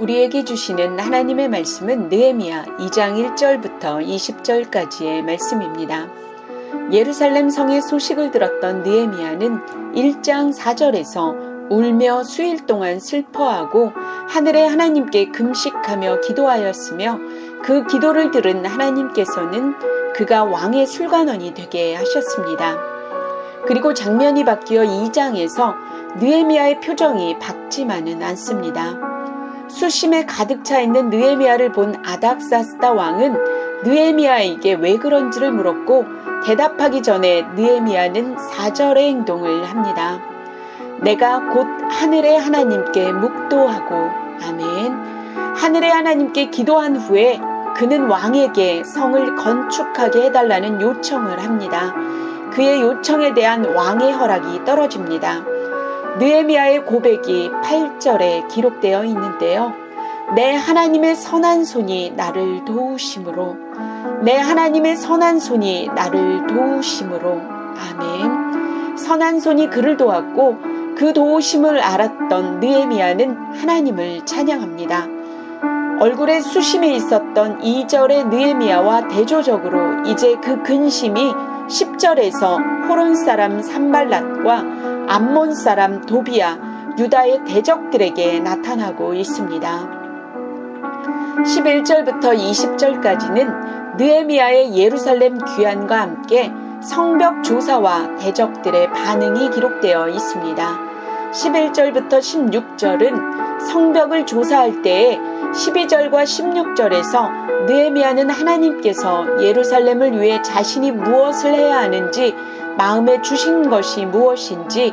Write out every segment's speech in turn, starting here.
우리에게 주시는 하나님의 말씀은 느헤미야 2장 1절부터 20절까지의 말씀입니다. 예루살렘 성의 소식을 들었던 느헤미야는 1장 4절에서 울며 수일 동안 슬퍼하고 하늘의 하나님께 금식하며 기도하였으며 그 기도를 들은 하나님께서는 그가 왕의 술관원이 되게 하셨습니다. 그리고 장면이 바뀌어 2장에서 느헤미야의 표정이 밝지만은 않습니다. 수심에 가득 차 있는 느헤미야를 본 아닥사스다 왕은 느헤미야에게 왜 그런지를 물었고 대답하기 전에 느헤미야는 4절의 행동을 합니다. 내가 곧 하늘의 하나님께 묵도하고 아멘. 하늘의 하나님께 기도한 후에 그는 왕에게 성을 건축하게 해달라는 요청을 합니다. 그의 요청에 대한 왕의 허락이 떨어집니다. 느헤미야의 고백이 8절에 기록되어 있는데요. 내 하나님의 선한 손이 나를 도우심으로 내 하나님의 선한 손이 나를 도우심으로 아멘. 선한 손이 그를 도왔고 그 도우심을 알았던 느헤미야는 하나님을 찬양합니다. 얼굴에 수심이 있었던 2절의 느헤미야와 대조적으로 이제 그 근심이 10절에서 호론 사람 산발랏과 암몬 사람 도비야 유다의 대적들에게 나타나고 있습니다. 11절부터 20절까지는 느헤미야의 예루살렘 귀환과 함께 성벽 조사와 대적들의 반응이 기록되어 있습니다. 11절부터 16절은 성벽을 조사할 때에 12절과 16절에서 느헤미야는 하나님께서 예루살렘을 위해 자신이 무엇을 해야 하는지 마음에 주신 것이 무엇인지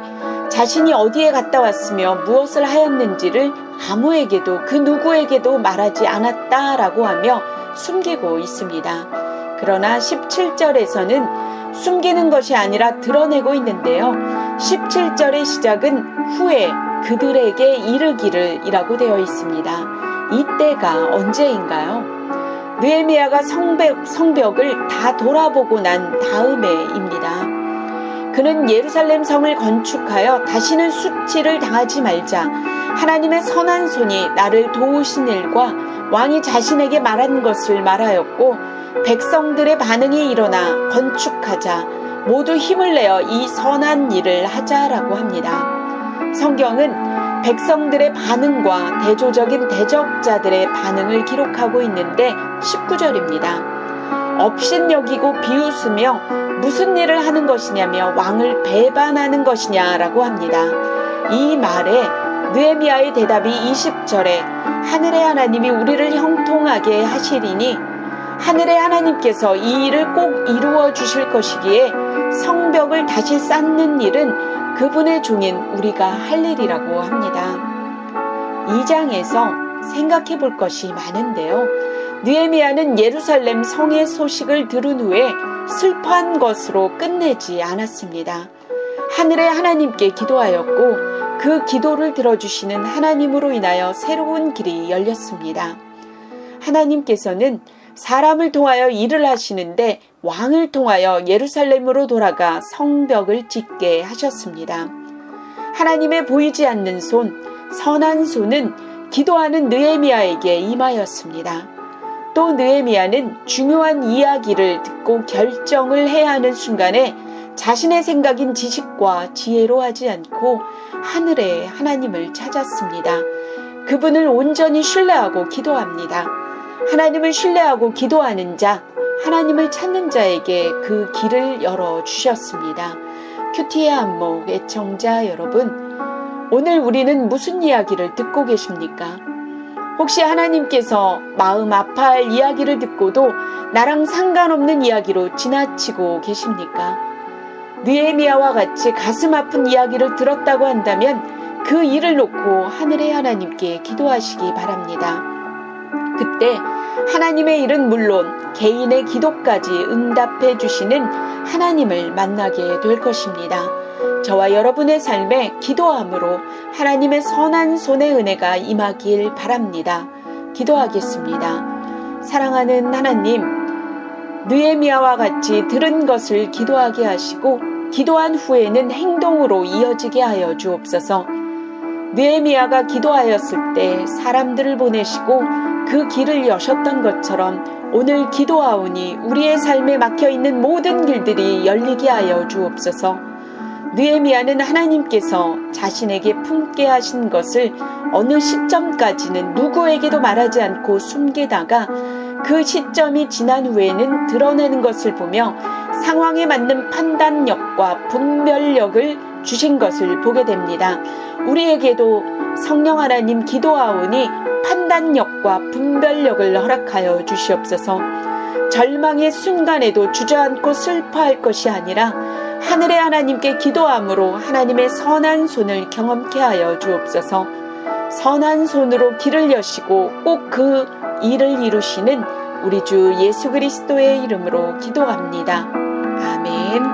자신이 어디에 갔다 왔으며 무엇을 하였는지를 아무에게도 그 누구에게도 말하지 않았다라고 하며 숨기고 있습니다. 그러나 17절에서는 숨기는 것이 아니라 드러내고 있는데요. 17절의 시작은 후에 그들에게 이르기를 이라고 되어 있습니다. 이때가 언제인가요? 느헤미야가 성벽을 다 돌아보고 난 다음에입니다. 그는 예루살렘 성을 건축하여 다시는 수치를 당하지 말자 하나님의 선한 손이 나를 도우신 일과 왕이 자신에게 말한 것을 말하였고 백성들의 반응이 일어나 건축하자 모두 힘을 내어 이 선한 일을 하자라고 합니다. 성경은 백성들의 반응과 대조적인 대적자들의 반응을 기록하고 있는데 19절입니다. 업신여기고 비웃으며 무슨 일을 하는 것이냐며 왕을 배반하는 것이냐라고 합니다. 이 말에 느헤미야의 대답이 20절에 하늘의 하나님이 우리를 형통하게 하시리니 하늘의 하나님께서 이 일을 꼭 이루어 주실 것이기에 성벽을 다시 쌓는 일은 그분의 종인 우리가 할 일이라고 합니다. 2장에서 생각해 볼 것이 많은데요. 느헤미야는 예루살렘 성의 소식을 들은 후에 슬퍼한 것으로 끝내지 않았습니다. 하늘의 하나님께 기도하였고 그 기도를 들어주시는 하나님으로 인하여 새로운 길이 열렸습니다. 하나님께서는 사람을 통하여 일을 하시는데 왕을 통하여 예루살렘으로 돌아가 성벽을 짓게 하셨습니다. 하나님의 보이지 않는 손, 선한 손은 기도하는 느헤미야에게 임하였습니다. 또 느헤미야는 중요한 이야기를 듣고 결정을 해야 하는 순간에 자신의 생각인 지식과 지혜로 하지 않고 하늘의 하나님을 찾았습니다. 그분을 온전히 신뢰하고 기도합니다. 하나님을 신뢰하고 기도하는 자, 하나님을 찾는 자에게 그 길을 열어주셨습니다. 큐티의 안목 애청자 여러분, 오늘 우리는 무슨 이야기를 듣고 계십니까? 혹시 하나님께서 마음 아파할 이야기를 듣고도 나랑 상관없는 이야기로 지나치고 계십니까? 느헤미야와 같이 가슴 아픈 이야기를 들었다고 한다면 그 일을 놓고 하늘의 하나님께 기도하시기 바랍니다. 그때 하나님의 일은 물론 개인의 기도까지 응답해 주시는 하나님을 만나게 될 것입니다. 저와 여러분의 삶에 기도함으로 하나님의 선한 손의 은혜가 임하길 바랍니다. 기도하겠습니다. 사랑하는 하나님, 느헤미야와 같이 들은 것을 기도하게 하시고 기도한 후에는 행동으로 이어지게 하여 주옵소서. 느헤미야가 기도하였을 때 사람들을 보내시고 그 길을 여셨던 것처럼 오늘 기도하오니 우리의 삶에 막혀있는 모든 길들이 열리게 하여 주옵소서. 느헤미야는 하나님께서 자신에게 품게 하신 것을 어느 시점까지는 누구에게도 말하지 않고 숨기다가 그 시점이 지난 후에는 드러내는 것을 보며 상황에 맞는 판단력과 분별력을 주신 것을 보게 됩니다. 우리에게도 성령 하나님 기도하오니 판단력과 분별력을 허락하여 주시옵소서. 절망의 순간에도 주저앉고 슬퍼할 것이 아니라 하늘의 하나님께 기도함으로 하나님의 선한 손을 경험케 하여 주옵소서. 선한 손으로 길을 여시고 꼭 그 일을 이루시는 우리 주 예수 그리스도의 이름으로 기도합니다. 아멘.